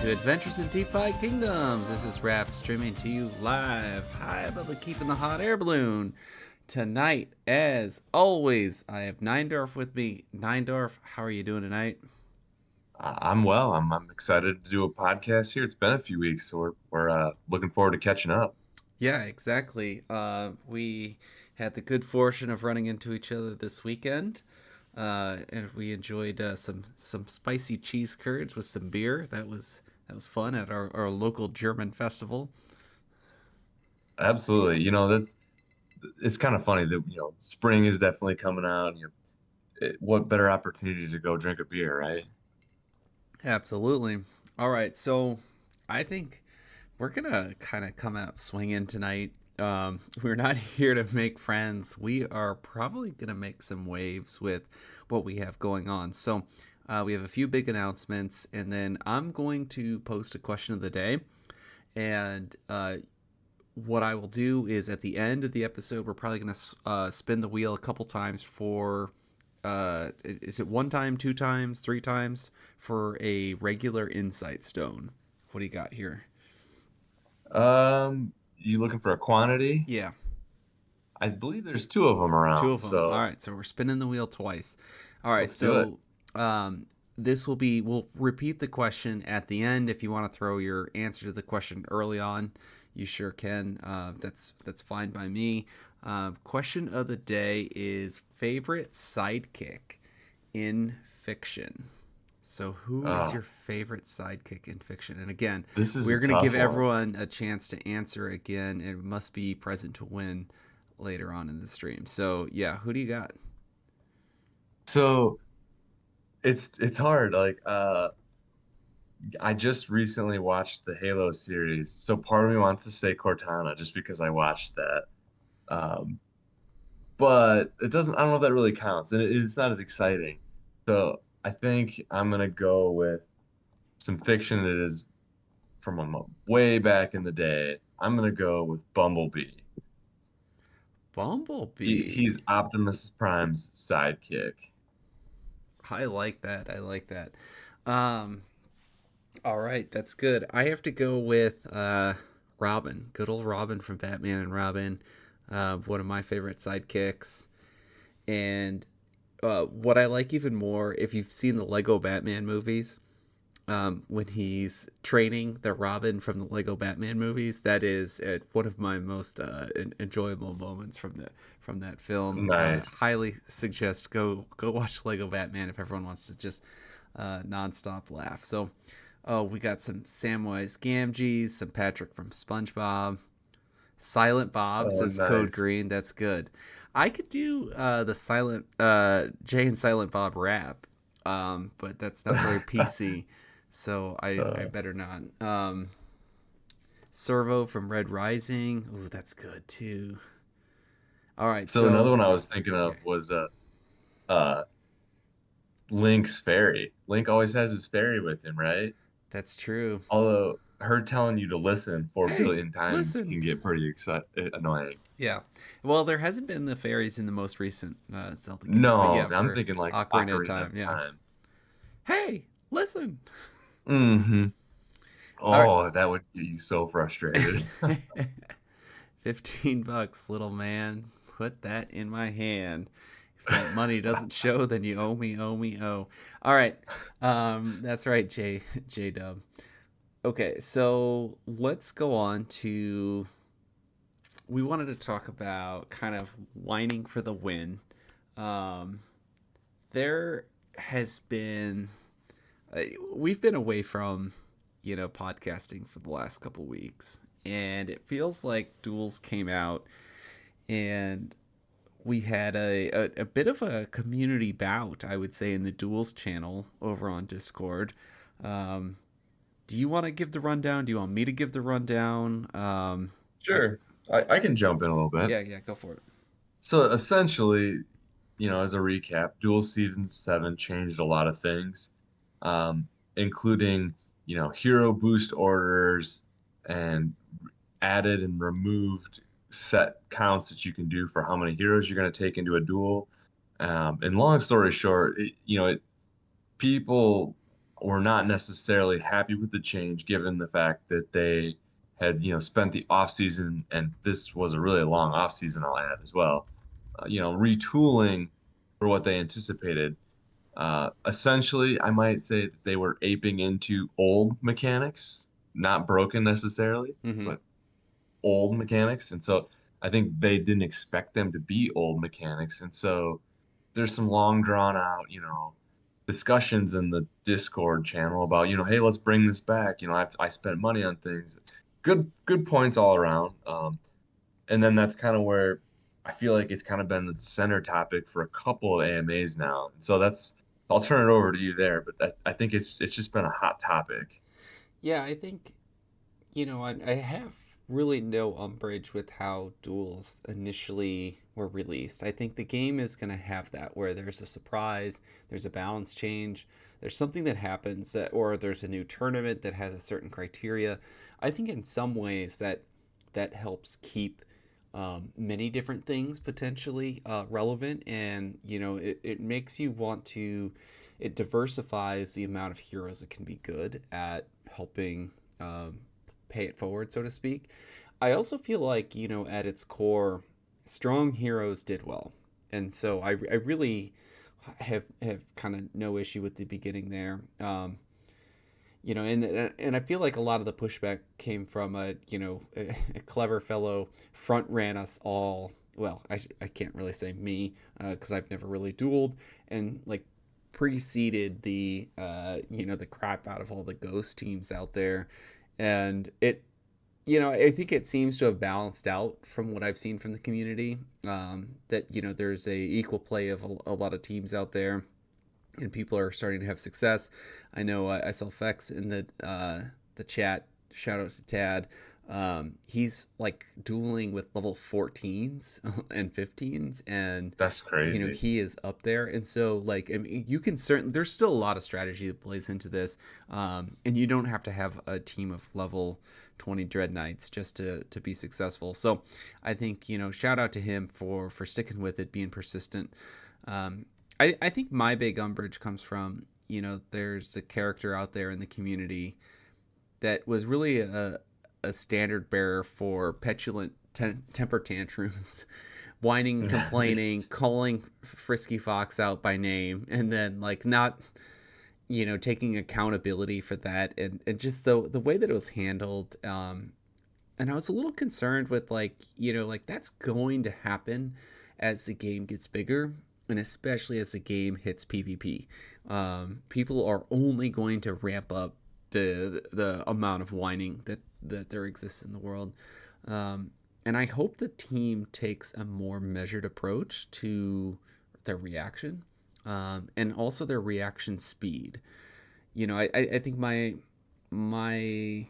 to Adventures in DeFi Kingdoms. This is Raph streaming to you live, high above the keep in the hot air balloon. Tonight, as always, I have Neindorf with me. Neindorf, how are you doing tonight? I'm well. I'm excited to do a podcast here. It's been a few weeks, so we're looking forward to catching up. Yeah, exactly. We had the good fortune of running into each other this weekend, and we enjoyed some spicy cheese curds with some beer. That was fun at our local German festival. Absolutely. That's it's kind of funny that spring is definitely coming out. What better opportunity to go drink a beer, right? Absolutely. All right, so I think we're gonna kind of come out swinging tonight. We're not here to make friends. We are probably gonna make some waves with what we have going on. So we have a few big announcements, and then I'm going to post a question of the day. And what I will do is at the end of the episode, we're probably gonna spin the wheel a couple times for. Is it one time, two times, three times for a regular insight stone? What do you got here? You looking for a quantity? Yeah, I believe there's two of them two around, of them. All so right, so we're spinning the wheel twice. All right, let's do it. so this will be, we'll repeat the question at the end. If you want to throw your answer to the question early on, you sure can. That's fine by me. Question of the day is favorite sidekick in fiction. So, who is Oh, your favorite sidekick in fiction? And again, this is a we're going to give tough one. everyone a chance to answer again. It must be present to win later on in the stream. So, yeah, who do you got? So it's hard. I just recently watched the Halo series, so part of me wants to say Cortana just because I watched that. Um, but it doesn't, I don't know if that really counts, and it's not as exciting. So I think I'm gonna go with some fiction that is from way back in the day. I'm gonna go with Bumblebee. Bumblebee. He's Optimus Prime's sidekick. I like that. I like that. Um, all right, that's good. I have to go with Robin. Good old Robin from Batman and Robin. One of my favorite sidekicks. And what I like even more, if you've seen the Lego Batman movies, when he's training the Robin from the Lego Batman movies, that is one of my most enjoyable moments from that film. Nice. Highly suggest go watch Lego Batman if everyone wants to just nonstop laugh. So, oh, we got some Samwise Gamgees, some Patrick from SpongeBob, Silent Bob Oh, says Code nice. Green. That's good. I could do the Silent Jay and Silent Bob rap, but that's not very PC, so I Uh, better not. Servo from Red Rising. Ooh, that's good too. All right, so another so one I was thinking yeah, of was uh Link's fairy. Link always has his fairy with him, right? that's true. Although her telling you to listen 4 Hey, billion times listen. can get pretty annoying. Yeah, well, there hasn't been the fairies in the most recent Zelda games, but No, yeah, I'm for thinking like Ocarina of Ocarina Time, of yeah. Time. Hey, listen. Hmm. All right. Oh, that would get you so frustrated. 15 bucks, little man. Put that in my hand. If that money doesn't show, then you owe me, owe me, owe. All right. That's right, J Dub. Okay, so let's go on to. We wanted to talk about kind of whining for the win. Um, there has been. We've been away from, podcasting for the last couple weeks, and it feels like Duels came out and we had a bit of a community bout, I would say, in the Duels channel over on Discord. Um, do you want to give the rundown? Do you want me to give the rundown? I Sure, I can jump in a little bit. Yeah, yeah, go for it. So essentially, as a recap, Dual Season 7 changed a lot of things, um, including, hero boost orders and added and removed set counts that you can do for how many heroes you're going to take into a duel. And long story short, people were not necessarily happy with the change given the fact that they had, spent the off season, and this was a really long off season, I'll add as well, retooling for what they anticipated. Essentially, I might say that they were aping into old mechanics, not broken necessarily, Mm-hmm. but old mechanics. And so I think they didn't expect them to be old mechanics. And so there's some long drawn out, discussions in the Discord channel about, hey, let's bring this back. I spent money on things. Good points all around. And then that's kind of where I feel like it's kind of been the center topic for a couple of AMAs now. And so I'll turn it over to you there, but I think it's just been a hot topic. Yeah, I think I have really no umbrage with how duels initially were released. I think the game is going to have that where there's a surprise, there's a balance change, there's something that happens that, or there's a new tournament that has a certain criteria. I think in some ways that helps keep many different things potentially relevant, and it makes you want to. It diversifies the amount of heroes that can be good at helping um, pay it forward, so to speak. I also feel like, at its core, strong heroes did well. And so I really have kind of no issue with the beginning there. And I feel like a lot of the pushback came from a clever fellow front ran us all. Well, I can't really say me because I've never really dueled, and like preceded the crap out of all the ghost teams out there, and I think it seems to have balanced out from what I've seen from the community. That there's a equal play of a lot of teams out there, and people are starting to have success. I know I saw Fex in the chat. Shout out to Tad. He's like dueling with level 14s and 15s, and That's crazy. he is up there. And so, like, I mean, you can certainly, there's still a lot of strategy that plays into this, and you don't have to have a team of level 20 Dread Knights just to be successful. So I think, shout out to him for sticking with it, being persistent. um, I think my big umbrage comes from, there's a character out there in the community that was really a standard bearer for petulant temper tantrums, whining, complaining, calling Frisky Fox out by name, and then like not, taking accountability for that, and just the way that it was handled. And I was a little concerned with like, like that's going to happen as the game gets bigger, and especially as the game hits PvP. People are only going to ramp up the amount of whining that there exists in the world. Um, and I hope the team takes a more measured approach to their reaction, and also their reaction speed. I think my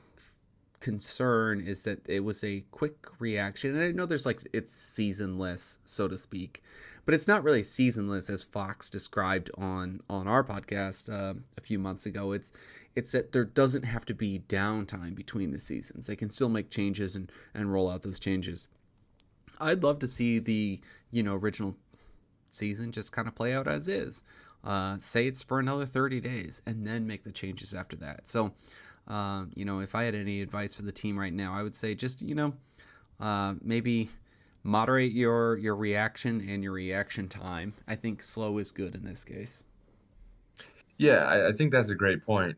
concern is that it was a quick reaction, and I know there's like it's seasonless, so to speak, but it's not really seasonless as Fox described on our podcast a few months ago. It's that there doesn't have to be downtime between the seasons. They can still make changes and roll out those changes. I'd love to see the original season just kind of play out as is. Say it's for another 30 days and then make the changes after that. So, if I had any advice for the team right now, I would say just, maybe moderate your reaction and your reaction time. I think slow is good in this case. Yeah, I think that's a great point.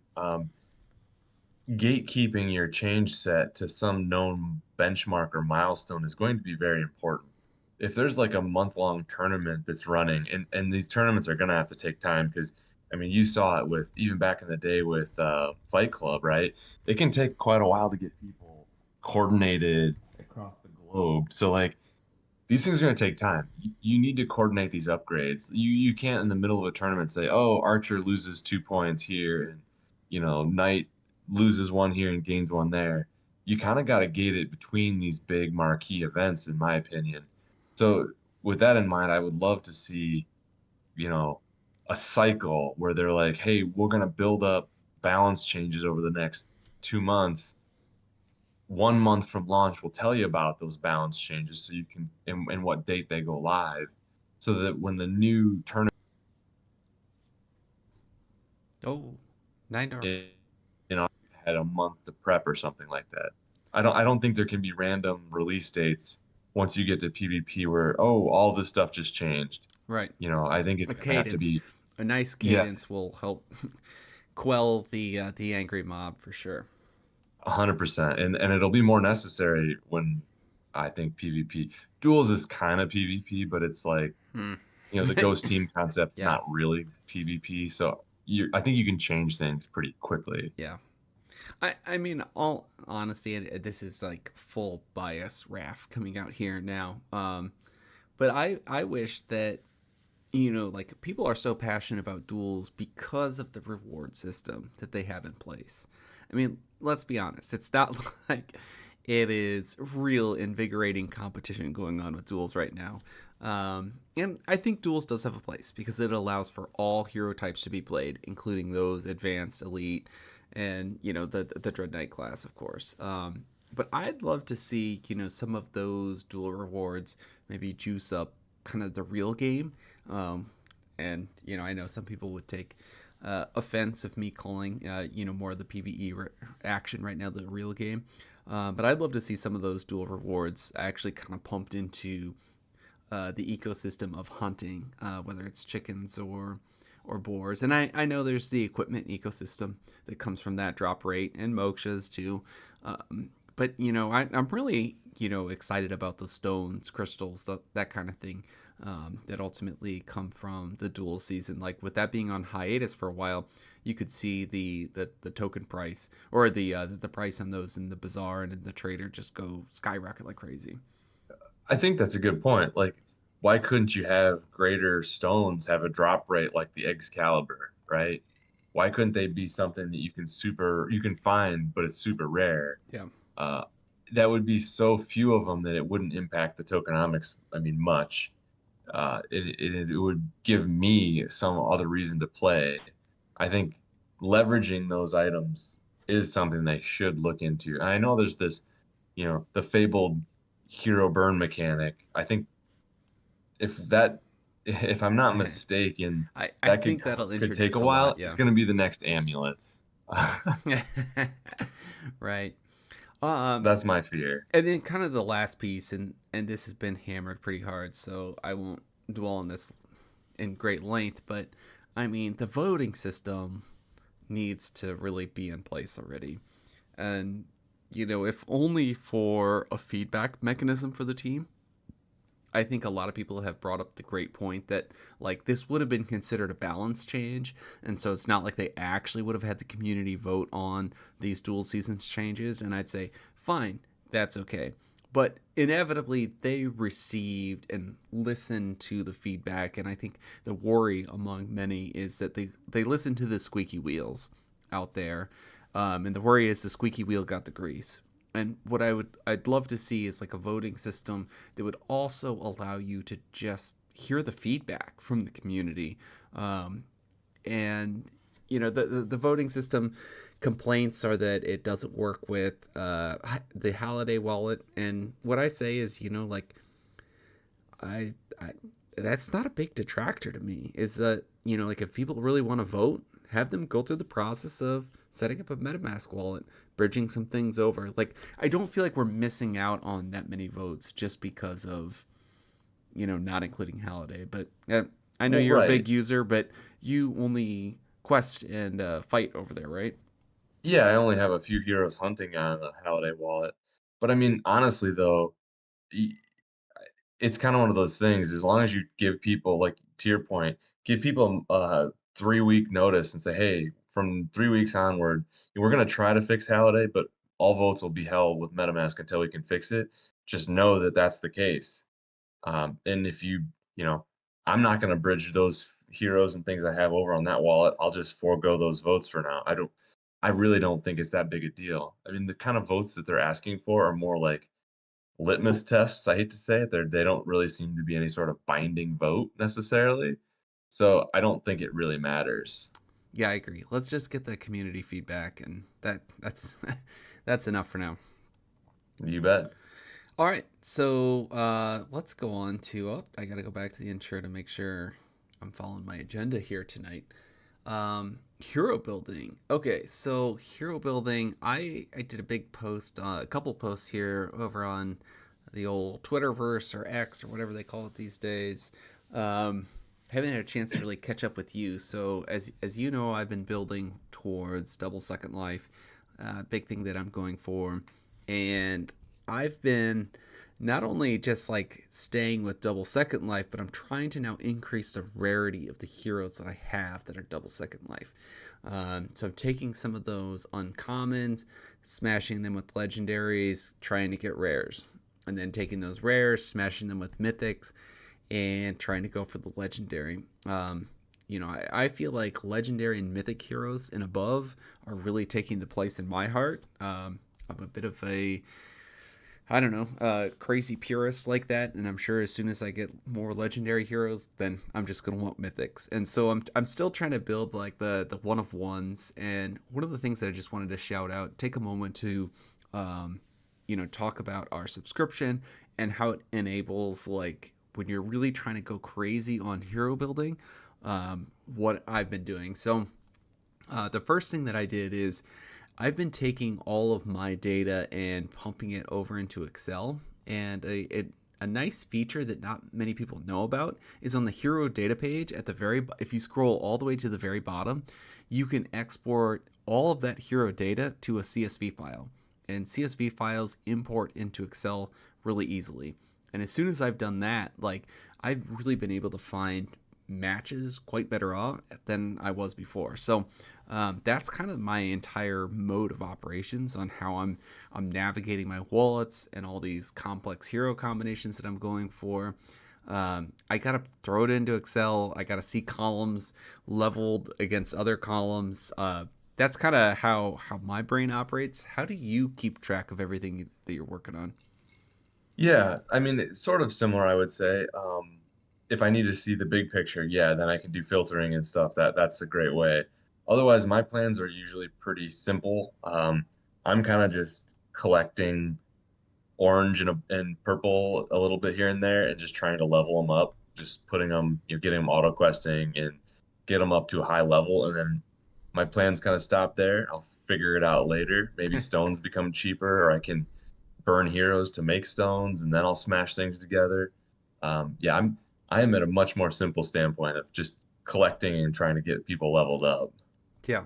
Gatekeeping your change set to some known benchmark or milestone is going to be very important. If there's like a month-long tournament that's running, and these tournaments are going to have to take time because, I mean, you saw it with even back in the day with Fight Club, right? It can take quite a while to get people coordinated across the globe. So like these things are going to take time. You need to coordinate these upgrades. You can't in the middle of a tournament say, "Oh, Archer loses 2 points here, and Knight loses one here and gains one there." You kind of got to gate it between these big marquee events, in my opinion. So with that in mind, I would love to see, you know, a cycle where they're like, "Hey, we're going to build up balance changes over the next 2 months. 1 month from launch will tell you about those balance changes so you can and what date they go live so that when the new tournament Oh, $9. in, had a month to prep or something like that. I don't think there can be random release dates once you get to PvP where, oh, all this stuff just changed. Right. I think it's A gonna have to cadence. be, A nice yes, cadence will help quell the angry mob for sure. 100%. And it'll be more necessary when I think PvP. Duels is kind of PvP, but it's like, Hmm. the ghost team concept's Yeah. not really PvP. So I think you can change things pretty quickly. Yeah. I mean, all honesty, and this is like full bias, Raph coming out here now. But I wish that like people are so passionate about duels because of the reward system that they have in place. I mean, let's be honest, it's not like it is real invigorating competition going on with duels right now. And I think duels does have a place because it allows for all hero types to be played, including those advanced, elite, and the Dread Knight class, of course. But I'd love to see some of those duel rewards maybe juice up kind of the real game. Um, and I know some people would take offense of me calling more of the PVE action right now the real game. But I'd love to see some of those dual rewards actually kind of pumped into the ecosystem of hunting, whether it's chickens or boars. And I know there's the equipment ecosystem that comes from that drop rate and mokshas too. But I'm really excited about the stones, crystals, that kind of thing that ultimately come from the dual season. Like with that being on hiatus for a while, you could see the token price or the price on those in the bazaar and in the trader just go skyrocket like crazy. I think that's a good point. Like, why couldn't you have greater stones have a drop rate like the Excalibur, right? Why couldn't they be something that you can find, but it's super rare? Yeah. Uh, that would be so few of them that it wouldn't impact the tokenomics, I mean, much. It would give me some other reason to play. I think leveraging those items is something they should look into. And I know there's this, the fabled hero burn mechanic. I think if that, if I'm not mistaken, I that think that'll could take a introduce a while. lot. It's Yeah. going to be the next amulet. Right. Um, That's my fear. and then kind of the last piece, and this has been hammered pretty hard, so I won't dwell on this in great length. But I mean, the voting system needs to really be in place already, and if only for a feedback mechanism for the team. I think a lot of people have brought up the great point that like this would have been considered a balance change, and so it's not like they actually would have had the community vote on these dual seasons changes. And I'd say, fine, that's okay. But inevitably, they received and listened to the feedback, and I think the worry among many is that they listen to the squeaky wheels out there, and the worry is the squeaky wheel got the grease. And what I'd love to see is like a voting system that would also allow you to just hear the feedback from the community. And the voting system complaints are that it doesn't work with the holiday wallet. And what I say is, like I that's not a big detractor to me. Is that like if people really want to vote, have them go through the process of setting up a MetaMask wallet, bridging some things over. Like I don't feel like we're missing out on that many votes just because of not including Holiday. But I know Well, you're a right. big user, but you only quest and fight over there, right? Yeah, I only have a few heroes hunting on a holiday wallet. But I mean, honestly, though, y- it's kind of one of those things. As long as you give people, like to your point, give people a 3 week notice and say, hey, from 3 weeks onward, we're going to try to fix Holiday, but all votes will be held with MetaMask until we can fix it. Just know that that's the case. And if you know, I'm not going to bridge those heroes and things I have over on that wallet. I'll just forego those votes for now. I really don't think it's that big a deal. I mean, the kind of votes that they're asking for are more like litmus tests. I hate to say it, they don't really seem to be any sort of binding vote necessarily. So I don't think it really matters. Yeah, I agree. Let's just get the community feedback, and that's that's enough for now. You bet. All right, so let's go on to. Oh, I got to go back to the intro to make sure I'm following my agenda here tonight. Hero building. Okay, so hero building. I did a big post, a couple posts here over on the old Twitterverse or X or whatever they call it these days. Um, haven't had a chance to really catch up with you. So as you know, I've been building towards double Second Life. Big thing that I'm going for, and I've been not only just like staying with double second life, but I'm trying to now increase the rarity of the heroes that I have that are double second life. So I'm taking some of those uncommons, smashing them with legendaries, trying to get rares, and then taking those rares, smashing them with mythics, and trying to go for the legendary. I feel like legendary and mythic heroes and above are really taking the place in my heart. I'm a bit of a I don't know, crazy purist like that, and I'm sure as soon as I get more legendary heroes, then I'm just gonna want mythics. And so I'm still trying to build like the one of ones. And one of the things that I just wanted to shout out, take a moment to, um, talk about our subscription and how it enables like when you're really trying to go crazy on hero building, what I've been doing. So the first thing that I did is I've been taking all of my data and pumping it over into Excel. And a nice feature that not many people know about is on the hero data page at the very, if you scroll all the way to the very bottom, you can export all of that hero data to a CSV file. And CSV files import into Excel really easily. And as soon as I've done that, like I've really been able to find matches quite better off than I was before. So that's kind of my entire mode of operations on how I'm navigating my wallets and all these complex hero combinations that I'm going for. I gotta throw it into Excel. I gotta see columns leveled against other columns. That's kind of how my brain operates. How do you keep track of everything that you're working on? Yeah, I mean, it's sort of similar, I would say. If I need to see the big picture, yeah, then I can do filtering and stuff. That's a great way. Otherwise, my plans are usually pretty simple. I'm kind of just collecting orange and purple a little bit here and there, and just trying to level them up, just putting them, getting them auto questing and get them up to a high level, and then my plans kind of stop there. I'll figure it out later. Maybe stones become cheaper, or I can burn heroes to make stones, and then I'll smash things together. Yeah, I am at a much more simple standpoint of just collecting and trying to get people leveled up. Yeah.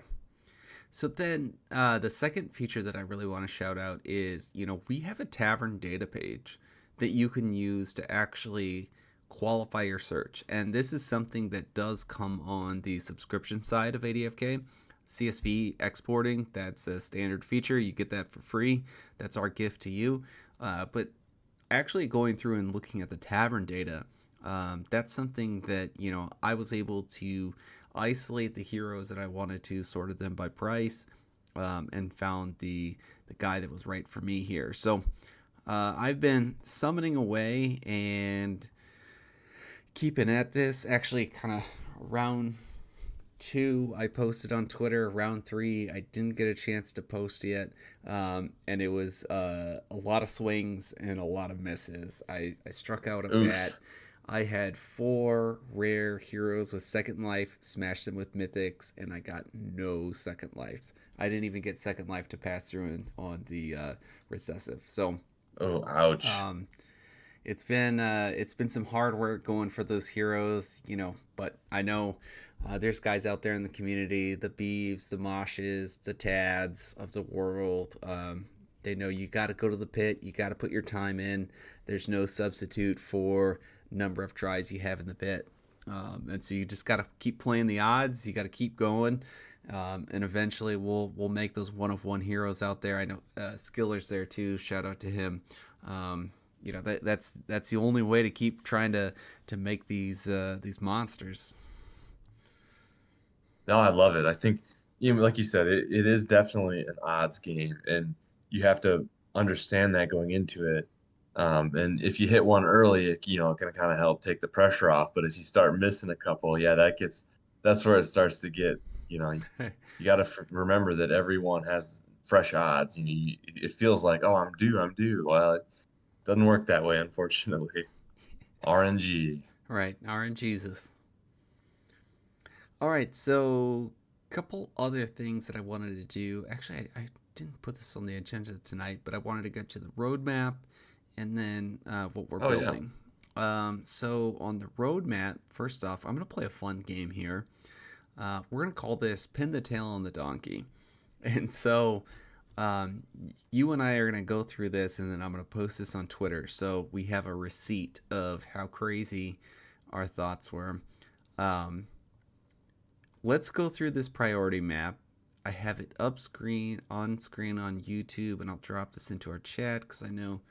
So then, the second feature that I really want to shout out is, we have a tavern data page that you can use to actually qualify your search, and this is something that does come on the subscription side of ADFK. CSV exporting, that's a standard feature. You get that for free. That's our gift to you. But actually going through and looking at the tavern data, that's something that I was able to isolate the heroes that I wanted to, sorted them by price, and found the guy that was right for me here. So I've been summoning away and keeping at this. Actually, kind of round two I posted on Twitter. Round three I didn't get a chance to post yet, and it was a lot of swings and a lot of misses. I struck out a bat. Oof. I had four rare heroes with second life, smashed them with mythics, and I got no second lives. I didn't even get second life to pass through on the recessive. So Oh, ouch. um, it's been some hard work going for those heroes, but I know there's guys out there in the community, the Beeves, the Moshes, the Tads of the world. They know you got to go to the pit, you got to put your time in. There's no substitute for number of tries you have in the pit, and so you just got to keep playing the odds. You got to keep going. And eventually we'll make those one of one heroes out there. I know Skiller's there too. Shout out to him. That's the only way to keep trying to make these monsters. No, I love it. I think, like you said, it is definitely an odds game, and you have to understand that going into it. And if you hit one early, it can kind of help take the pressure off. But if you start missing a couple, yeah, that's where it starts to get, you got to remember that everyone has fresh odds. It feels like, oh, I'm due. Well, it doesn't work that way, unfortunately. RNG. Right, RNGesus. All right, so couple other things that I wanted to do. Actually, I didn't put this on the agenda tonight, but I wanted to get to the roadmap and then what we're Oh yeah. building. So on the roadmap, first off, I'm gonna play a fun game here. We're gonna call this "Pin the Tail on the Donkey," and so um, you and I are gonna go through this, and then I'm gonna post this on Twitter, so we have a receipt of how crazy our thoughts were. Um, let's go through this priority map. I have it up screen on YouTube, and I'll drop this into our chat because I know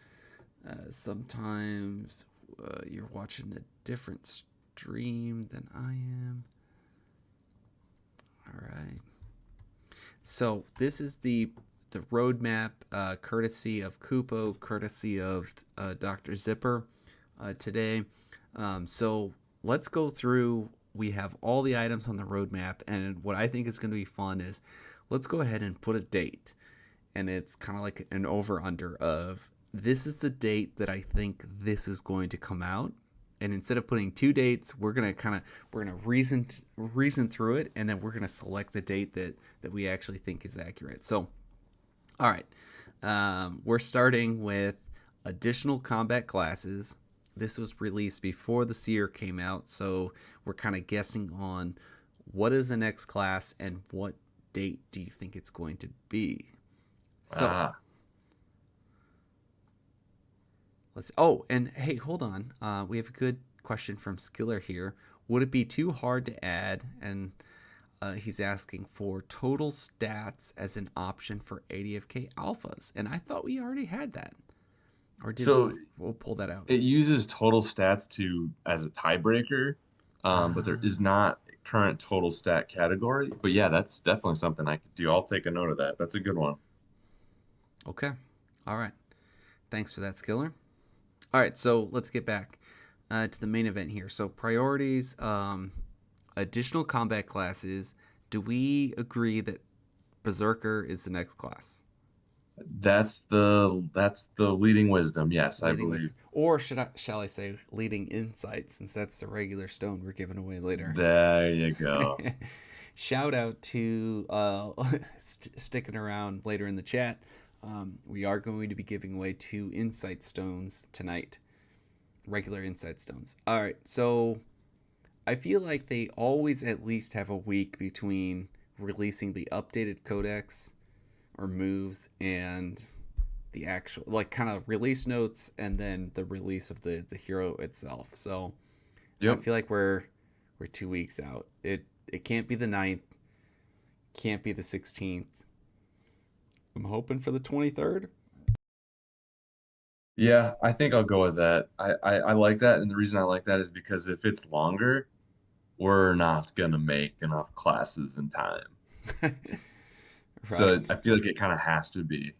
sometimes you're watching a different stream than I am. All right. So this is the roadmap, courtesy of Kupo, courtesy of Dr. Zipper today. So let's go through. We have all the items on the roadmap, and what I think is going to be fun is let's go ahead and put a date, and it's kind of like an over under of this is the date that I think this is going to come out. And instead of putting two dates, we're gonna reason through it, and then we're gonna select the date that we actually think is accurate. So, all right, we're starting with additional combat classes. This was released before the Seer came out, so we're kind of guessing on what is the next class and what date do you think it's going to be. So Ah. let's. Oh, and hey, hold on. We have a good question from Skiller here. Would it be too hard to add? And he's asking for total stats as an option for ADFK alphas, and I thought we already had that, or did So we? We'll pull that out. it uses total stats to as a tiebreaker, but there is not a current total stat category. But yeah, that's definitely something I could do. I'll take a note of that. That's a good one. Okay. All right. Thanks for that, Skiller. All right, so let's get back to the main event here. So priorities, additional combat classes. Do we agree that Berserker is the next class? That's the leading wisdom. Yes, I Leading believe. with, or shall I say, leading insight, since that's the regular stone we're giving away later. There you go. Shout out to sticking around later in the chat. We are going to be giving away 2 insight stones tonight, regular insight stones. All right, so I feel like they always at least have a week between releasing the updated codex or moves and the actual, like, kind of release notes and then the release of the hero itself. So I Yep. feel like we're 2 weeks out. It can't be the 9th, can't be the 16th. I'm hoping for the 23rd. Yeah, I think I'll go with that. I like that, and the reason I like that is because if it's longer, we're not gonna make enough classes in time. Right. So I feel like it kind of has to be.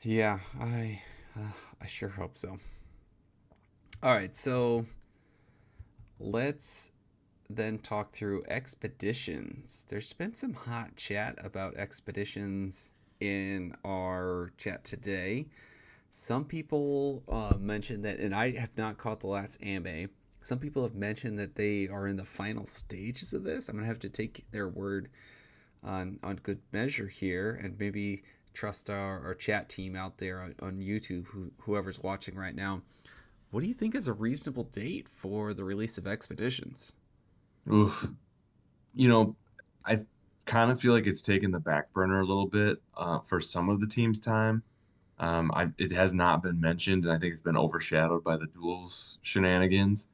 Yeah, I sure hope so. All right, so let's then talk through expeditions. There's been some hot chat about expeditions in our chat today. Some people mentioned that, and I have not caught the last anime. Some people have mentioned that they are in the final stages of this. I'm gonna have to take their word on good measure here, and maybe trust our chat team out there on YouTube, whoever's watching right now. What do you think is a reasonable date for the release of Expeditions? Oof. You know, I kind of feel like it's taken the back burner a little bit for some of the team's time. It has not been mentioned, and I think it's been overshadowed by the duels shenanigans.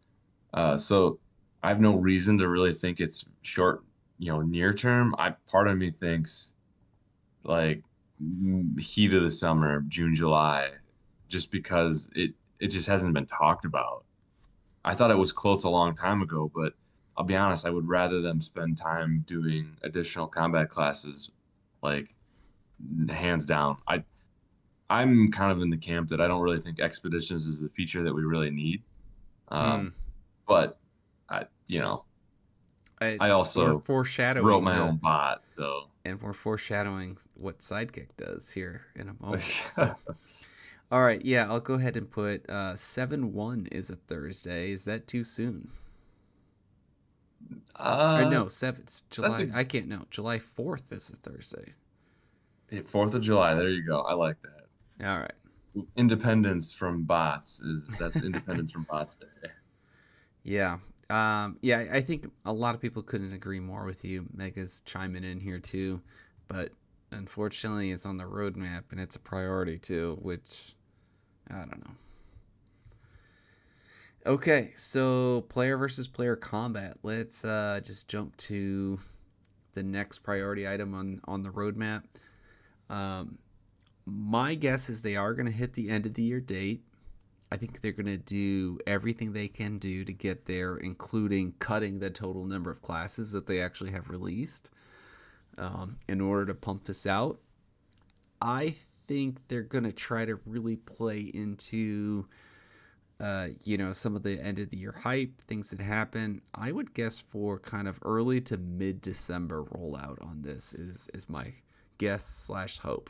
So I have no reason to really think it's short, near term. Part of me thinks like heat of the summer, June, July, just because it just hasn't been talked about. I thought it was close a long time ago, but I'll be honest, I would rather them spend time doing additional combat classes, like hands down. I'm kind of in the camp that I don't really think expeditions is the feature that we really need. Hmm. But I, you know, I We're also wrote foreshadowing my own bot, so and we're foreshadowing what Sidekick does here in a moment. So, all right, yeah, I'll go ahead and put 7/1 is a Thursday. Is that too soon? Or Uh, no, 7th, it's that's July. I can't know. July 4th is a Thursday. a 4th of July. There you go. I like that. All right. Independence from bots is that's Independence from bots day. Yeah. Yeah, I think a lot of people couldn't agree more with you. Mega's chiming in here too, but unfortunately, it's on the roadmap and it's a priority too, which I don't know. Okay, so player versus player combat. Let's just jump to the next priority item on the roadmap. Um, my guess is they are going to hit the end of the year date. I think they're going to do everything they can do to get there, including cutting the total number of classes that they actually have released in order to pump this out. I think they're going to try to really play into, some of the end of the year hype, things that happen. I would guess for kind of early to mid December rollout on this is my guess slash hope.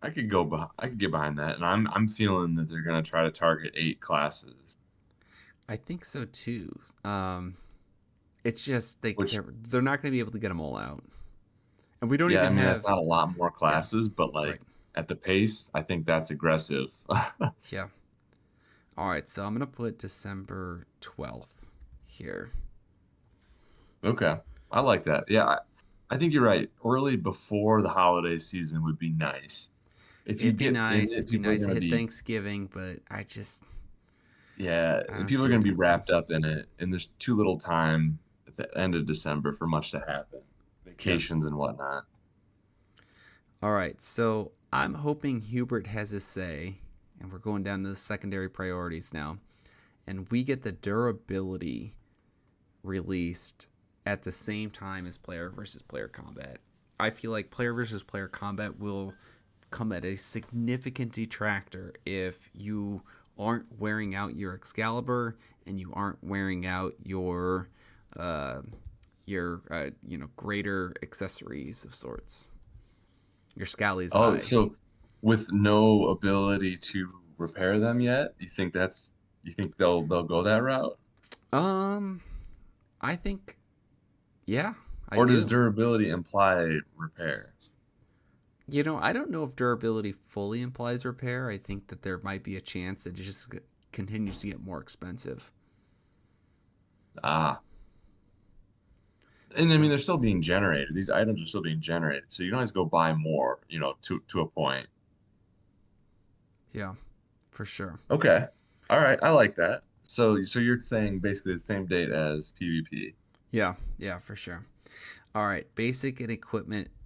I could go behind, I could get behind that, and I'm feeling that they're gonna try to target 8 classes, I think so too. It's just which they're not going to be able to get them all out, and we don't yeah, I even mean that's have. not a lot more Yeah, classes, but right. like at the pace, I think that's aggressive. Yeah. All right, so I'm gonna put December 12th here. Okay, I like that. Yeah, I think you're right. Early before the holiday season would be nice. If you It'd be get in nice. it, It'd be people are nice to gonna hit be Thanksgiving, but yeah, I don't people are see gonna it be happening. wrapped up in it, and there's too little time at the end of December for much to happen, Yeah. vacations and whatnot. All right, so I'm hoping Hubert has a say, and we're going down to the secondary priorities now, and we get the durability released at the same time as player versus player combat. I feel like player versus player combat will come at a significant detractor if you aren't wearing out your Excalibur and you aren't wearing out uh, greater accessories of sorts. Your Scally's Oh, eye. so with no ability to repair them yet, you think they'll go that route? Um, I think yeah, I Or does do. durability imply repair? I don't know if durability fully implies repair. I think that there might be a chance that it just continues to get more expensive. Ah, and I mean So, they're still being generated. These items are still being generated, so you can always go buy more, to a point. yeah, for sure. Okay. All right, I like that. So you're saying basically the same date as PvP. Yeah, yeah, for sure. All right,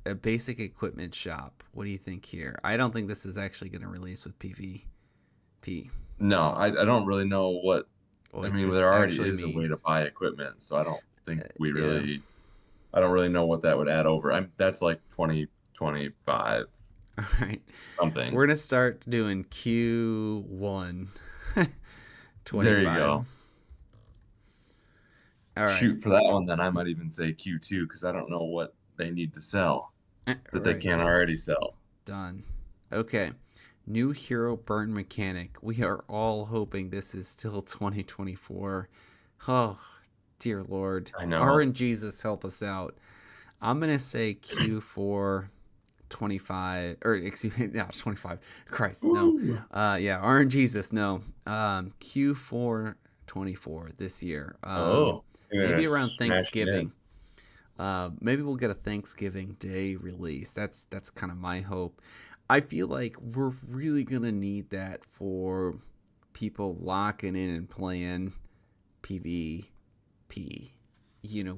a basic equipment shop. What do you think here? I don't think this is actually going to release with PvP. No, I don't really know I What mean, this there already actually is a way to means. buy equipment, so Yeah. I don't really know what that would add over. That's like 2025 All right. something. We're going to start doing Q1 There you 25. go. All right. Shoot for that one, then I might even say Q2 because I don't know what they need to sell All that they right. can't already sell. Done. Okay. New hero burn mechanic. We are all hoping this is still 2024. Oh, dear Lord. I know. RNGesus, help us out. I'm going to say Q4 25, or excuse me, no, 25. Christ, no. Woo! Yeah, RNGesus, no. Q4 24 this year. Oh, you're gonna Maybe around smash it in. Thanksgiving. Maybe we'll get a Thanksgiving Day release. That's kind of my hope. I feel like we're really gonna need that for people locking in and playing PvP.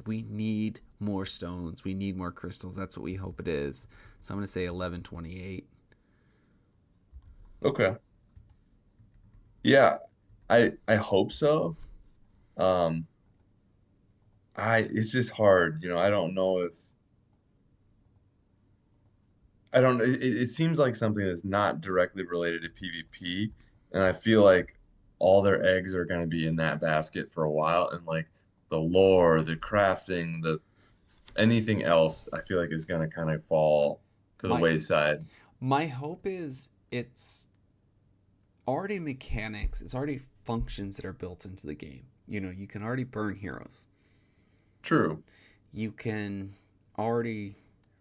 We need more stones. We need more crystals. That's what we hope it is. So I'm gonna say 11/28. Okay. Yeah, I hope so. Um, I it's just hard, I don't know if I don't it seems like something that's not directly related to PvP, and I feel like all their eggs are going to be in that basket for a while, and like the lore, the crafting, the anything else, I feel like is going to kind of fall to the My wayside. my hope is it's already mechanics. It's already functions that are built into the game. You can already burn heroes. True. you can already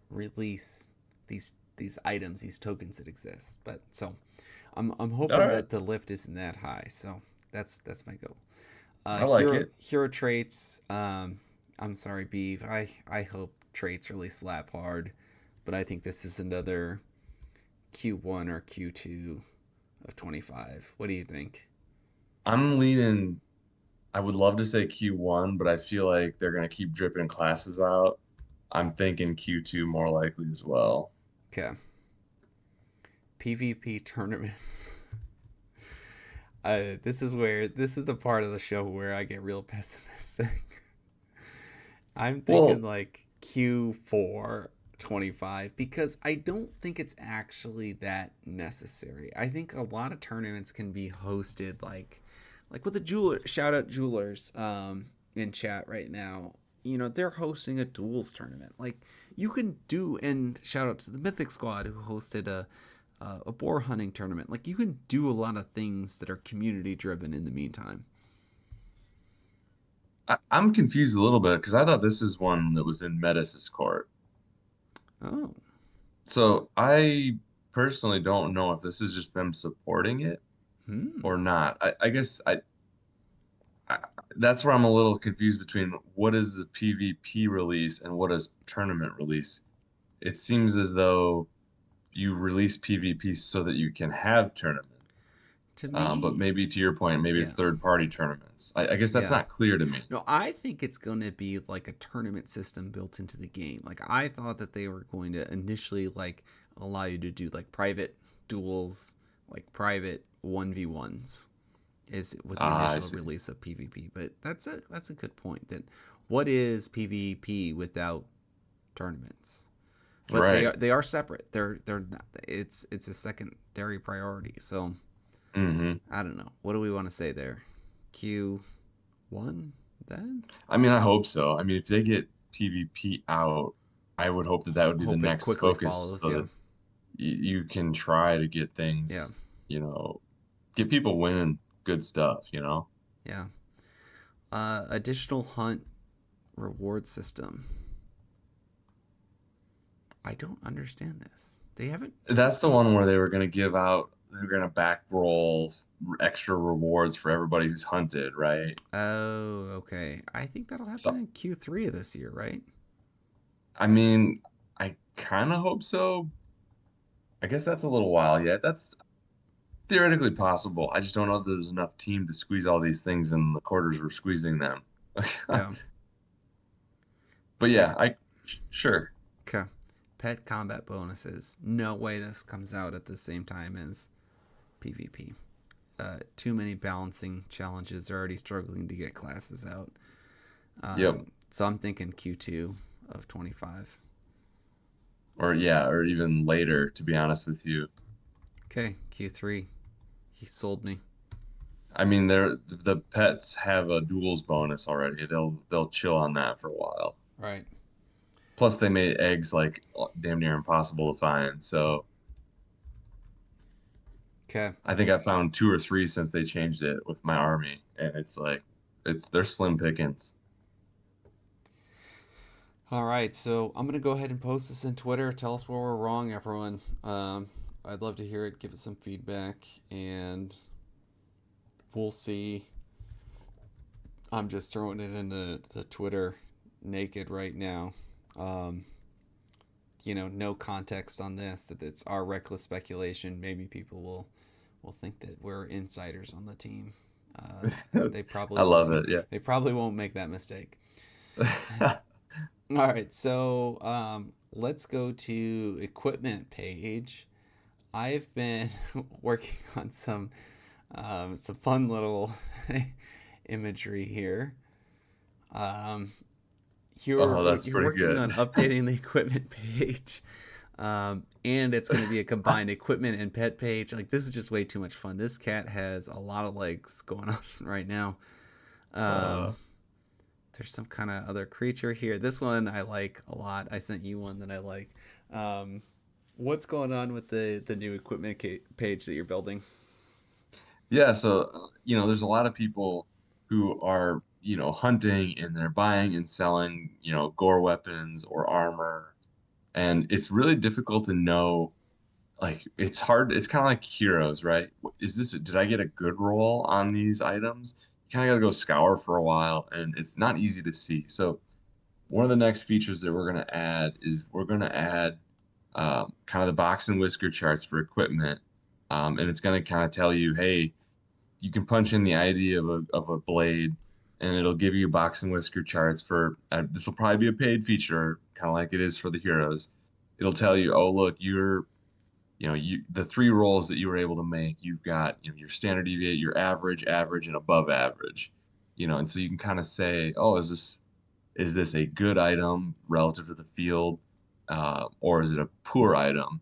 release these items, these tokens that exist. But so I'm All hoping right. that the lift isn't that high. So that's my goal. I like it. Hero traits. I'm sorry, Beeve. I hope traits really slap hard, but I think this is another Q1 or Q2 of 25. What do you think? I'm leaning. I would love to say Q1, but I feel like they're going to keep dripping classes out. I'm thinking Q2 more likely as well. Okay. PvP tournaments. This is the part of the show where I get real pessimistic. I'm thinking Well, like Q4 25 because I don't think it's actually that necessary. I think a lot of tournaments can be hosted like with the jeweler, shout out jewelers in chat right now. You know, they're hosting a duels tournament. Like you can do, and shout out to the Mythic Squad who hosted a boar hunting tournament. Like you can do a lot of things that are community driven in the meantime. I'm confused a little bit because I thought this is one that was in Metis' court. Oh. So I personally don't know if this is just them supporting it Hmm. or not. I guess I that's where I'm a little confused between what is the PvP release and what is tournament release. It seems as though you release PvP so that you can have tournament. To But me, maybe to your point, maybe it's yeah. third party tournaments. I guess that's Yeah. not clear to me. No, I think it's going to be like a tournament system built into the game. Like I thought that they were going to initially like allow you to do like private duels, like private 1v1s is with the Ah, I initial see. release of PvP. But that's a good point that what is PvP without tournaments? But Right. they are separate. They're not, it's a secondary priority. So, Hmm. I don't know. What do we want to say there? Q1 then? I mean, I hope so. I mean, if they get PvP out, I would hope that that would be the Hope it next quickly focus follows. so Yeah. that you can try to get Yeah. things, get people winning good stuff. Yeah. Additional hunt reward system. I don't understand this. They haven't That's talked the about one where this. they were going to back roll extra rewards for everybody who's hunted, right? Oh, okay. I think that'll happen So, in Q3 of this year, right? I mean, I kind of hope so. I guess that's a little while yet. That's theoretically possible. I just don't know if there's enough team to squeeze all these things in the quarters we're squeezing them. Yeah. But Pet. yeah, sure. Okay. Pet combat bonuses. No way this comes out at the same time as PvP. Too many balancing challenges. They're already struggling to get classes out. Yep. So I'm thinking Q2 of 25. Or yeah, or even later, to be honest with you. Okay, Q3. He sold me. I mean, the pets have a duels bonus already. They'll chill on that for a while. Right. Plus, they made eggs like damn near impossible to find. So Okay. I think I found two or three since they changed it with my army, and it's like they're slim pickings. All right. So I'm gonna go ahead and post this in Twitter. Tell us where we're wrong, everyone. I'd love to hear it. Give us some feedback, and we'll see. I'm just throwing it into the Twitter naked right now. Um, no context on this. That it's our reckless speculation. Maybe people will think that we're insiders on the team. They probably I love won't. it. Yeah. They probably won't make that mistake. All right, so let's go to equipment page. I've been working on some fun little imagery here. Um, Oh, that's you're pretty working good. on updating the equipment page, and it's going to be a combined equipment and pet page. Like this is just way too much fun. This cat has a lot of legs going on right now. Uh, Um, there's some kind of other creature here. This one I like a lot. I sent you one that I like. Um, what's going on with the new equipment page that you're building? yeah, so there's a lot of people who are hunting and they're buying and selling, gore weapons or armor. And it's really difficult to know, like, it's hard. It's kind of like heroes, right? Did I get a good roll on these items? You kind of got to go scour for a while, and it's not easy to see. So one of the next features that we're going to add is we're going to add kind of the box and whisker charts for equipment. And it's going to kind of tell you, hey, you can punch in the ID of a blade, and it'll give you box and whisker charts for this will probably be a paid feature, kind of like it is for the heroes. It'll tell you, oh, look, the three rolls that you were able to make, you've got, your standard deviate, your average, average, and above average. And so you can kind of say, oh, is this a good item relative to the field, or is it a poor item?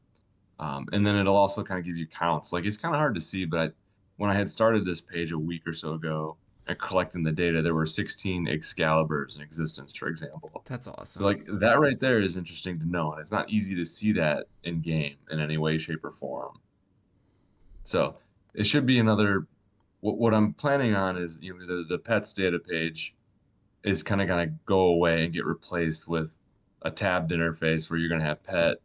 And then it'll also kind of give you counts. Like, it's kind of hard to see, but when I had started this page a week or so ago and collecting the data, there were 16 Excaliburs in existence, for example. That's So awesome. like that right there is interesting to know, and it's not easy to see that in game in any way, shape, or form. So it should be another. What I'm planning on is, the pets data page is kind of going to go away and get replaced with a tabbed interface where you're going to have pet,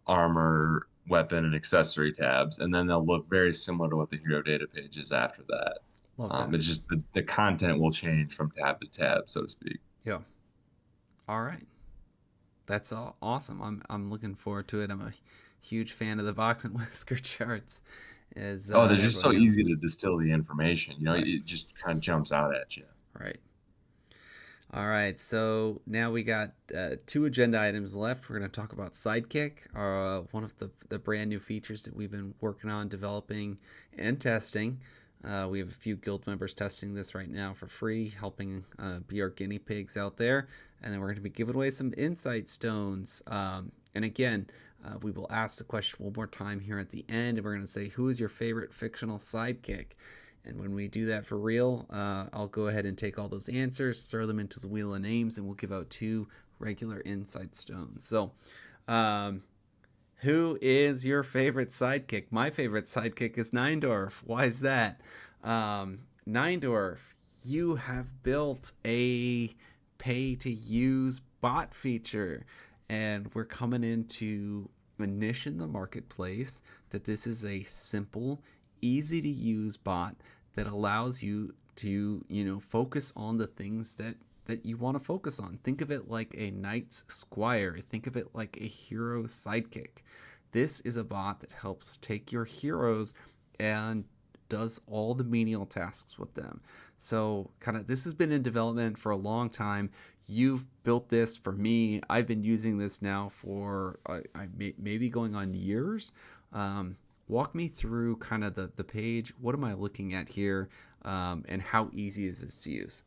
armor, weapon, and accessory tabs, and then they'll look very similar to what the hero data page is after that. Love that. It's just the content will change from tab to tab, so to speak. Yeah. All right. That's all awesome. I'm looking forward to it. I'm a huge fan of the box and whisker charts, as Oh, they're just so everyone easy knows. to distill the information. Right. It just kind of jumps out at you. Right. All right. So now we got two agenda items left. We're going to talk about Sidekick, one of the brand new features that we've been working on developing and testing. We have a few guild members testing this right now for free, helping be our guinea pigs out there. And then we're going to be giving away some insight stones. And again, we will ask the question one more time here at the end, and we're going to say, who is your favorite fictional sidekick? And when we do that for real, I'll go ahead and take all those answers, throw them into the wheel of names, and we'll give out two regular insight stones. So, um, who is your favorite sidekick? My favorite sidekick is Neindorf. Why is that? Neindorf, you have built a pay to use bot feature, and we're coming in to niche in the marketplace that this is a simple, easy to use bot that allows you to, focus on the things that you want to focus on. Think of it like a knight's squire. Think of it like a hero sidekick. This is a bot that helps take your heroes and does all the menial tasks with them. So, kind of, this has been in development for a long time. You've built this for me. I've been using this now for maybe going on years. Walk me through kind of the page. What am I looking at here? And how easy is this to use?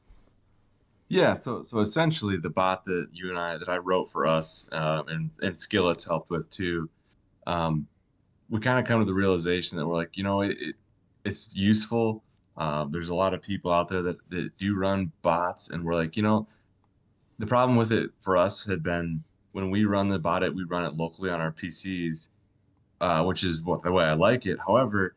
Yeah, so essentially the bot that I wrote for us, and Skillets helped with too. Um, we kind of come to the realization that we're like, it's useful. There's a lot of people out there that do run bots, and we're like, the problem with it for us had been when we run the bot, we run it locally on our PCs, which is the way I like it. However,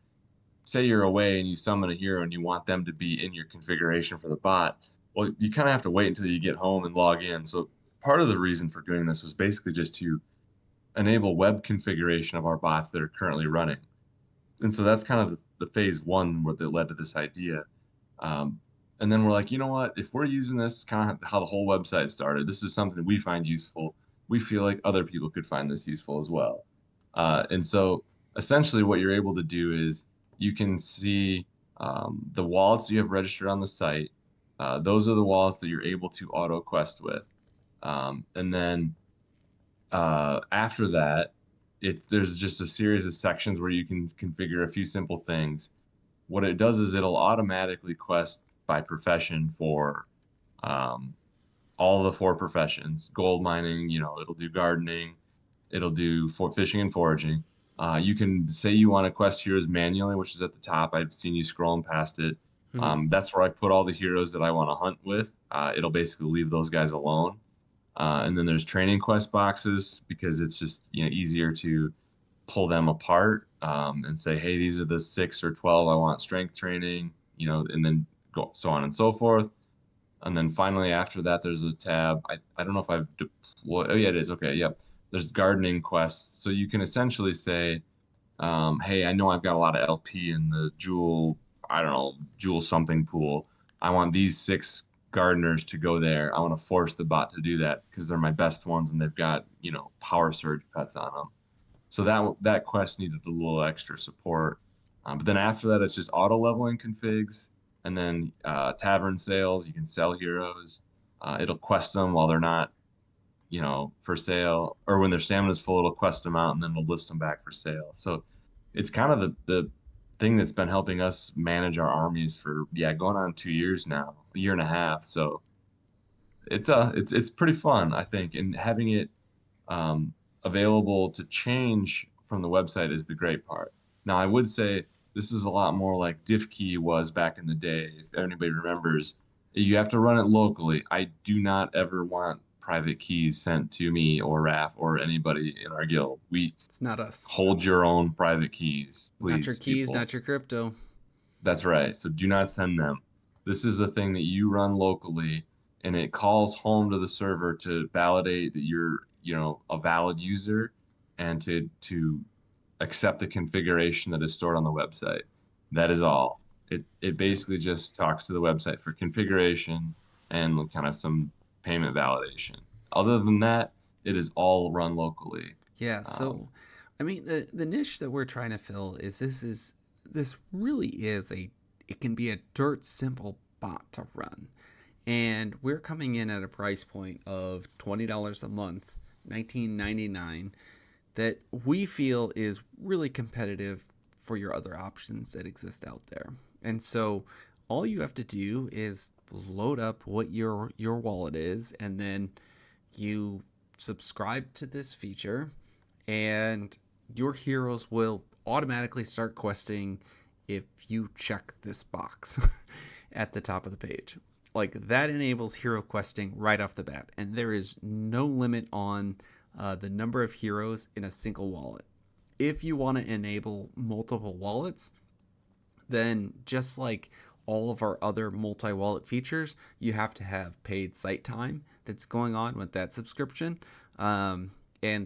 say you're away and you summon a hero and you want them to be in your configuration for the bot, well, you kind of have to wait until you get home and log in. So part of the reason for doing this was basically just to enable web configuration of our bots that are currently running. And so that's kind of the phase one that led to this idea. Um, and then we're like, you know what? If we're using this, kind of how the whole website started, this is something that we find useful. We feel like other people could find this useful as well. And so essentially, what you're able to do is you can see the wallets you have registered on the site. Those are the wallets that you're able to auto quest with. And then after that, there's just a series of sections where you can configure a few simple things. What it does is it'll automatically quest by profession for um, all the four professions. Gold mining, it'll do gardening, it'll do for fishing and foraging. You can say you want to quest heroes manually, which is at the top. I've seen you scrolling past it. Mm-hmm. That's where I put all the heroes that I want to hunt with. It'll basically leave those guys alone. And then there's training quest boxes because it's just easier to pull them apart, and say, hey, these are the 6 or 12 I want strength training, and then go so on and so forth. And then finally after that, there's a tab. I don't know if I've deployed. Oh yeah, it is. Okay, yep. There's gardening quests. So you can essentially say, hey, I know I've got a lot of LP in the Jewel, I don't know, Jewel something pool. I want these 6 gardeners to go there. I want to force the bot to do that because they're my best ones and they've got, power surge pets on them. So that quest needed a little extra support. But then after that, it's just auto leveling configs, and then tavern sales. You can sell heroes. It'll quest them while they're not, for sale, or when their stamina is full, it'll quest them out, and then it'll list them back for sale. So it's kind of the thing that's been helping us manage our armies for going on 2 years now, a year and a half. So it's pretty fun, I think, and having it um, available to change from the website is the great part. Now, I would say this is a lot more like DiffKey was back in the day. If anybody remembers, you have to run it locally. I do not ever want private keys sent to me or Raph or anybody in our guild. We It's not us. hold your own private keys, Not your please, keys, people. not your crypto. That's right. So do not send them. This is a thing that you run locally, and it calls home to the server to validate that you're, a valid user, and to accept the configuration that is stored on the website. That is all. It basically just talks to the website for configuration and kind of some payment validation. Other than that, it is all run locally. Yeah, Um, so I mean the niche that we're trying to fill this really is a it can be a dirt simple bot to run. And we're coming in at a price point of $20 a month, 19.99, that we feel is really competitive for your other options that exist out there. And so all you have to do is load up what your wallet is, and then you subscribe to this feature, and your heroes will automatically start questing if you check this box at the top of the page. Like that enables hero questing right off the bat, and there is no limit on the number of heroes in a single wallet. If you want to enable multiple wallets, then just like all of our other multi-wallet features, you have to have paid site time that's going on with that subscription. And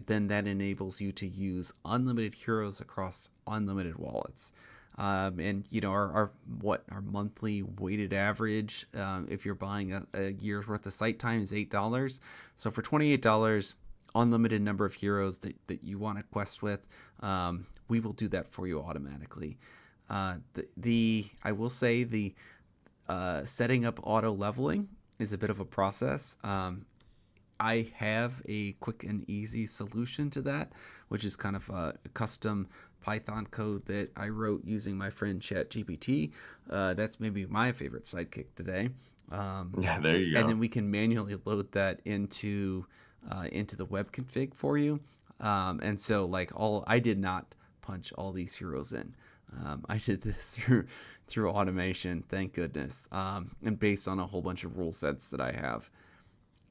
then that enables you to use unlimited heroes across unlimited wallets. And our monthly weighted average, if you're buying a year's worth of site time, is $8. So for $28, unlimited number of heroes that you want to quest with, we will do that for you automatically. I will say the setting up auto leveling is a bit of a process. I have a quick and easy solution to that, which is kind of a custom Python code that I wrote using my friend ChatGPT. That's maybe my favorite sidekick today. yeah, there you And go. then we can manually load that into the web config for you. And so like all I did not punch all these heroes in. I did this through automation, thank goodness, and based on a whole bunch of rule sets that I have.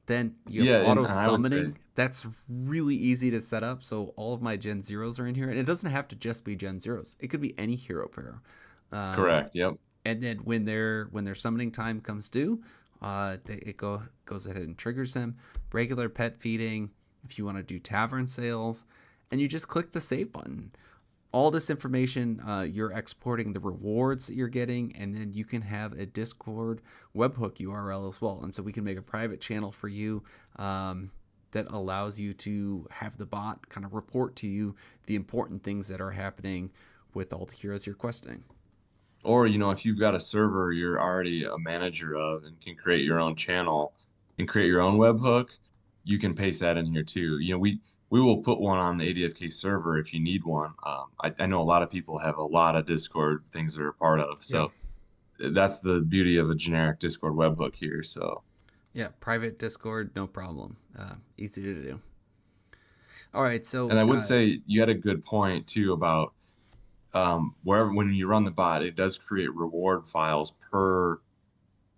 Then you have Yeah, and auto I would say, summoning. That's really easy to set up. So all of my Gen Zeros are in here, and it doesn't have to just be Gen Zeros. It could be any hero pair. Um, correct. Yep. and then when their summoning time comes due, goes ahead and triggers them. Regular pet feeding. If you want to do tavern sales, and you just click the save button. All this information, you're exporting the rewards that you're getting, and then you can have a Discord webhook URL as well. And so we can make a private channel for you that allows you to have the bot kind of report to you the important things that are happening with all the heroes you're questing. Or, if you've got a server you're already a manager of and can create your own channel and create your own webhook, you can paste that in here too. We will put one on the ADFK server if you need one. I know a lot of people have a lot of Discord things they're a part of, Yeah. so that's the beauty of a generic Discord webhook here. So, Yeah, private Discord, no problem. Easy to do. All right, and so I would say you had a good point too about wherever when you run the bot, it does create reward files per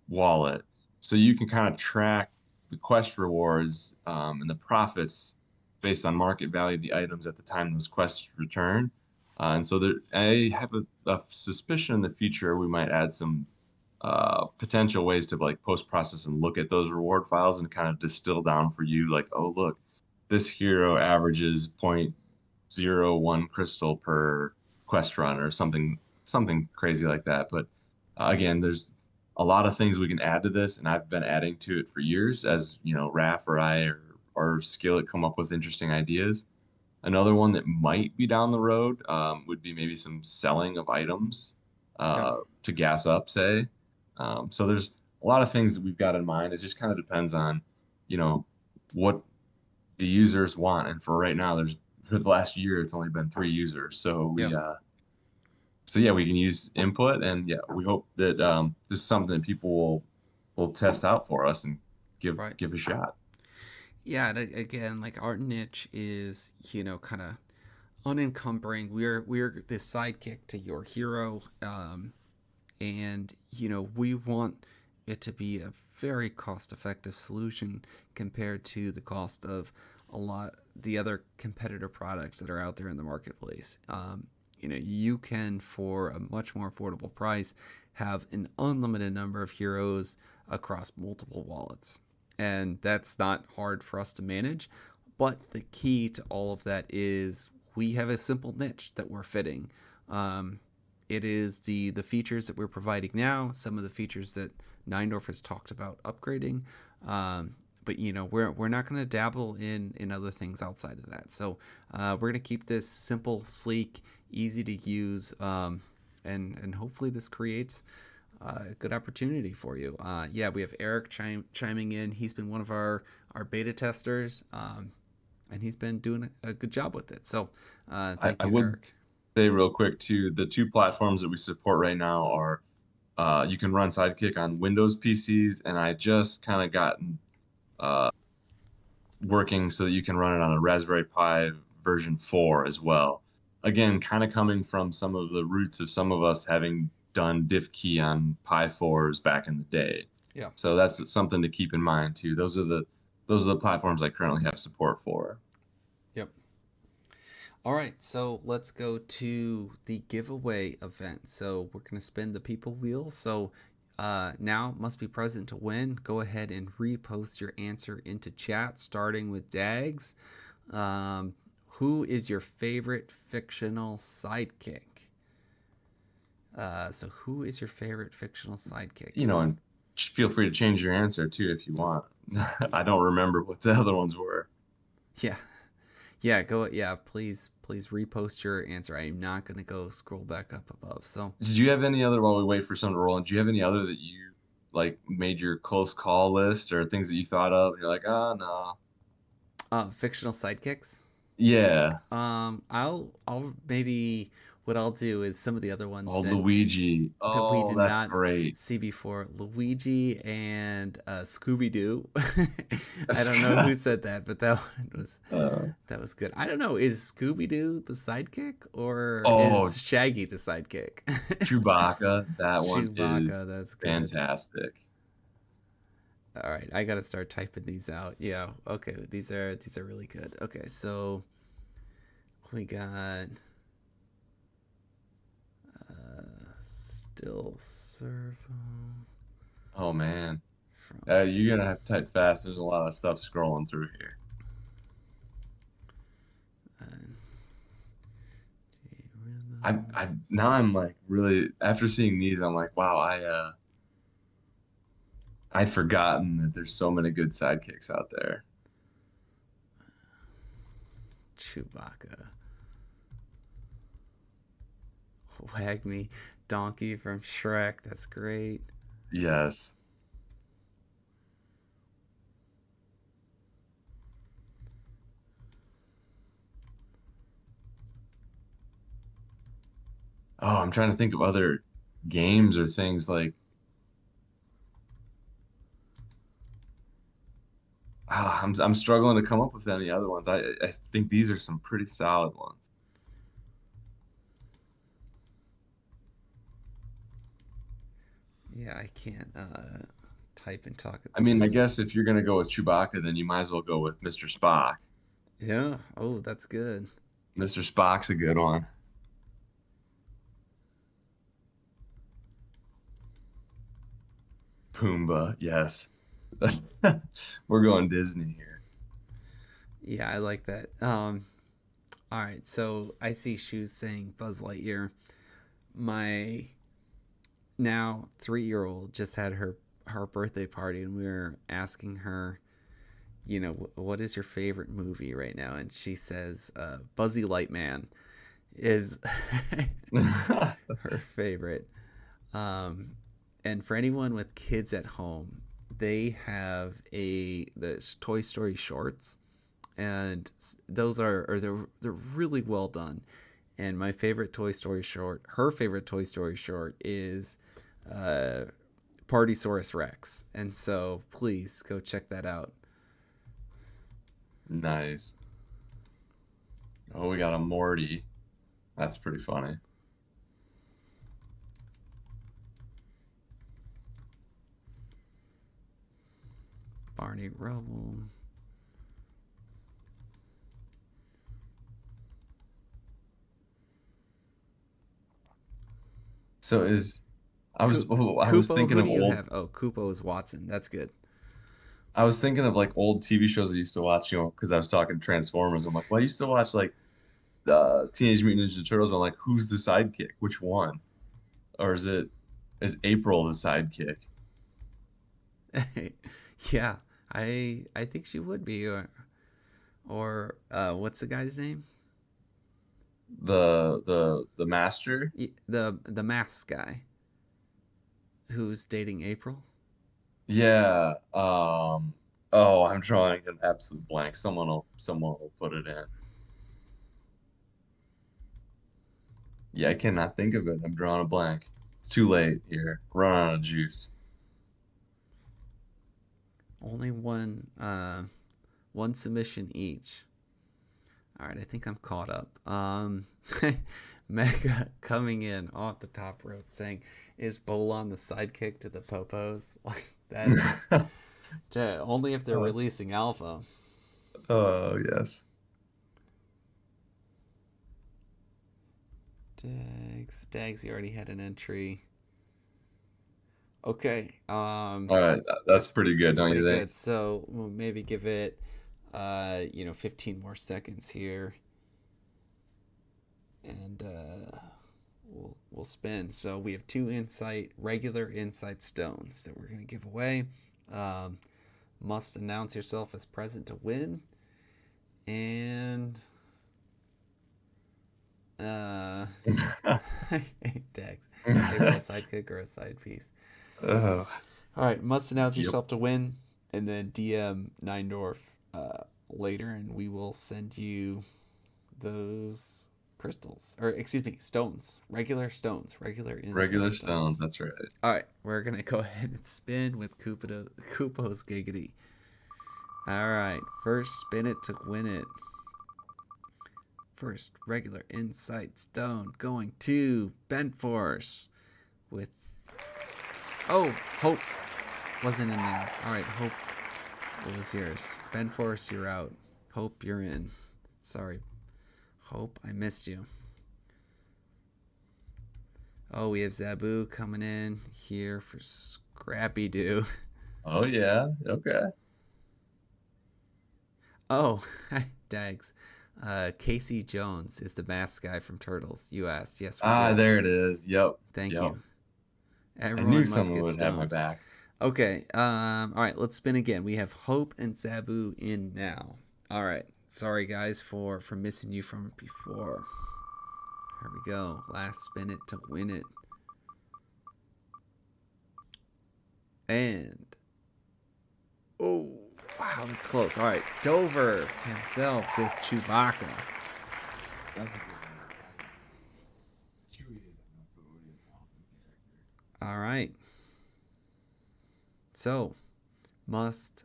wallet. So you can kind of track the quest rewards and the profits based on market value of the items at the time those quests return. And so I have a suspicion in the future we might add some potential ways to like post process and look at those reward files and kind of distill down for you like, oh look, this hero averages 0.01 crystal per quest run or something crazy like that. But again, there's a lot of things we can add to this, and I've been adding to it for years as you know, Raph or I or Skillet come up with interesting ideas. Another one that might be down the road would be maybe some selling of items Yep. to gas up, say. So there's a lot of things that we've got in mind. It just kind of depends on, you know, what the users want. And for right now, there's for the last year, it's only been 3 users. Yep. So yeah, we can use input, and yeah, we hope that this is something that people will test out for us and Right. give a shot. Yeah. And again, like our niche is, kind of unencumbering. We're the sidekick to your hero, and we want it to be a very cost-effective solution compared to the cost of a lot the other competitor products that are out there in the marketplace. You can, for a much more affordable price, have an unlimited number of heroes across multiple wallets, and that's not hard for us to manage. But the key to all of that is we have a simple niche that we're fitting. Um, it is the features that we're providing now, some of the features that Neindorf has talked about upgrading. But we're not going to dabble in other things outside of that. So we're going to keep this simple, sleek, easy to use, and hopefully this creates a good opportunity for you. Yeah, we have Eric chiming in. He's been one of our beta testers, and he's been doing a good job with it. So thank I you, would Eric. say real quick too, the two platforms that we support right now are you can run Sidekick on Windows PCs, and I just kind of gotten uh, working so that you can run it on a Raspberry Pi version 4 as well. Again, kind of coming from some of the roots of some of us having done diff key on Pi 4s back in the day. Yeah. So that's something to keep in mind too. Those are the platforms I currently have support for. Yep. All right, so let's go to the giveaway event. So we're going to spin the people wheel. So now must be present to win. Go ahead and repost your answer into chat, starting with Dags. Who is your favorite fictional sidekick? So who is your favorite fictional sidekick? You know, and feel free to change your answer too if you want. I don't remember what the other ones were. Yeah, yeah, go. Yeah, please repost your answer. I am not going to go scroll back up above. So Did you have any other while we wait for some to roll? And do you have any other that you like made your close call list or things that you thought of? And you're like, oh no. fictional sidekicks. Yeah. I'll maybe what I'll do is some of the other ones Oh, that Luigi. we Oh, did that's not great. see before. Luigi and Scooby Doo. I don't know who said that, but Uh, that was good. I don't know. Is Scooby Doo the sidekick or oh, is Shaggy the sidekick? Chewbacca. That one is Chewbacca. That's good. fantastic. All right, I gotta start typing these out. Yeah. Okay. These are really good. Okay, so we got still servo Oh man. from You're gonna have to type fast. There's a lot of stuff scrolling through here. uh, I now I'm like really after seeing these, I'm like, wow, I'd forgotten that there's so many good sidekicks out there. Chewbacca. Wag me, Donkey from Shrek. That's great. Yes. Oh, I'm trying to think of other games or things like I'm struggling to come up with any other ones. I think these are some pretty solid ones. Yeah, I can't type and talk at I the mean, I time. guess if you're gonna go with Chewbacca, then you might as well go with Mr. Spock. Yeah. Oh, that's good. Mr. Spock's a good one. Pumbaa, yes. We're going Disney here. Yeah, I like that. All right, so I see Shoes saying Buzz Lightyear. My now 3-year-old just had her birthday party, and we were asking her, what is your favorite movie right now? And she says, Buzzy Lightman is her favorite. Um, and for anyone with kids at home, they have the Toy Story shorts, and those they're really well done. And my favorite Toy Story short, her favorite Toy Story short, is uh, Partysaurus Rex. And so please go check that out. Nice. Oh, we got a Morty. That's pretty funny. Barney Rubble. So I was Kupo, thinking who of do you old have? Oh, Kupo is Watson. That's good. I was thinking of like old TV shows I used to watch, because I was talking Transformers. I'm like, well, I used to watch like Teenage Mutant Ninja Turtles. But I'm like, who's the sidekick? Which one? Or is April the sidekick? Yeah, I think she would be, or what's the guy's name? The master? The masked guy who's dating April. Yeah. Oh, I'm drawing an absolute blank. Someone will put it in. Yeah, I cannot think of it. I'm drawing a blank. It's too late here. Run out of juice. Only one submission each. All right, I think I'm caught up. Mega coming in off the top rope saying, "Is Bolon the sidekick to the Popos?" Like that is only if they're Oh, releasing Alpha. oh, yes. Dags, you already had an entry. Okay, All right, that's pretty good, that's don't pretty you think? good. So we'll maybe give it, 15 more seconds here, and we'll spin. So we have two regular insight stones that we're gonna give away. Um, must announce yourself as present to win, and uh, Dags, April sidekick or a side piece. Oh, All right, must announce yep. yourself to win, and then DM Neindorf later, and we will send you those crystals, or excuse me, stones, regular stones, regular insight Regular stones, stones. that's right. All right, we're gonna go ahead and spin with Kupo's Giggity. All right, first spin it to win it. First regular insight stone going to Ben Force with Hope wasn't in there. All right, Hope, what was yours? Ben Force, you're out. Hope, you're in. Sorry, Hope, I missed you. Oh, we have Zabu coming in here for Scrappy Doo. Oh yeah, okay. Oh, Dags. Casey Jones is the mask guy from Turtles. You asked. Yes, we Ah, did. there it is. Yep, Thank yep. you. I knew Everyone must someone get would have my stoned. back. Okay. All right. Let's spin again. We have Hope and Zabu in now. All right. Sorry guys for missing you from before. Here we go. Last spin it to win it. And oh wow, that's close. All right. Dover himself with Chewbacca. That's a good one. Chewie is absolutely an awesome character. All right. So must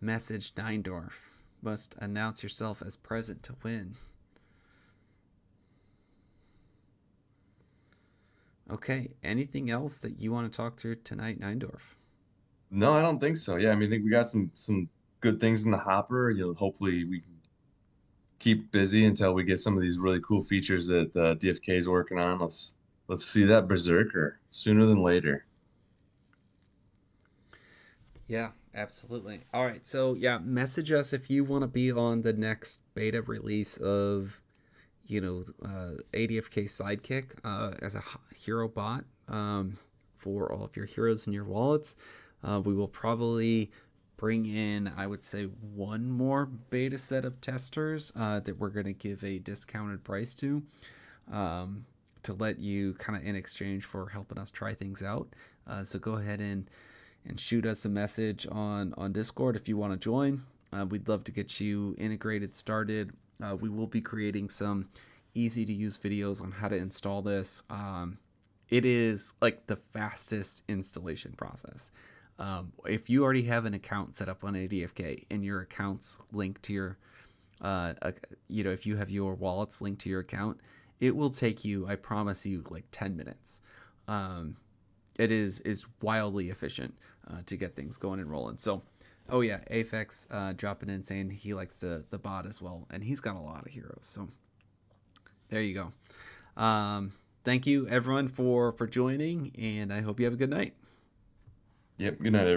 message Neindorf. Must announce yourself as present to win. Okay. Anything else that you want to talk through tonight, Neindorf? No, I don't think so. Yeah, I mean, I think we got some good things in the hopper. Hopefully we can keep busy until we get some of these really cool features that DFK is working on. Let's see that Berserker sooner than later. Yeah, absolutely. All right, so yeah, message us if you want to be on the next beta release of ADFK Sidekick as a hero bot for all of your heroes in your wallets. We will probably bring in, I would say, one more beta set of testers that we're going to give a discounted price um, to let you kind of in exchange for helping us try things out. So go ahead and shoot us a message on Discord if you want to join. We'd love to get you integrated, started. We will be creating some easy to use videos on how to install this. It is like the fastest installation process. If you already have an account set up on ADFK and your account's linked to your, uh, if you have your wallets linked to your account, it will take you, I promise you, like 10 minutes. Um, it is wildly efficient to get things going and rolling. So, oh yeah, Afex dropping in saying he likes the bot as well, and he's got a lot of heroes. So there you go. Thank you everyone for joining, and I hope you have a good night. Yep. Good night, everybody.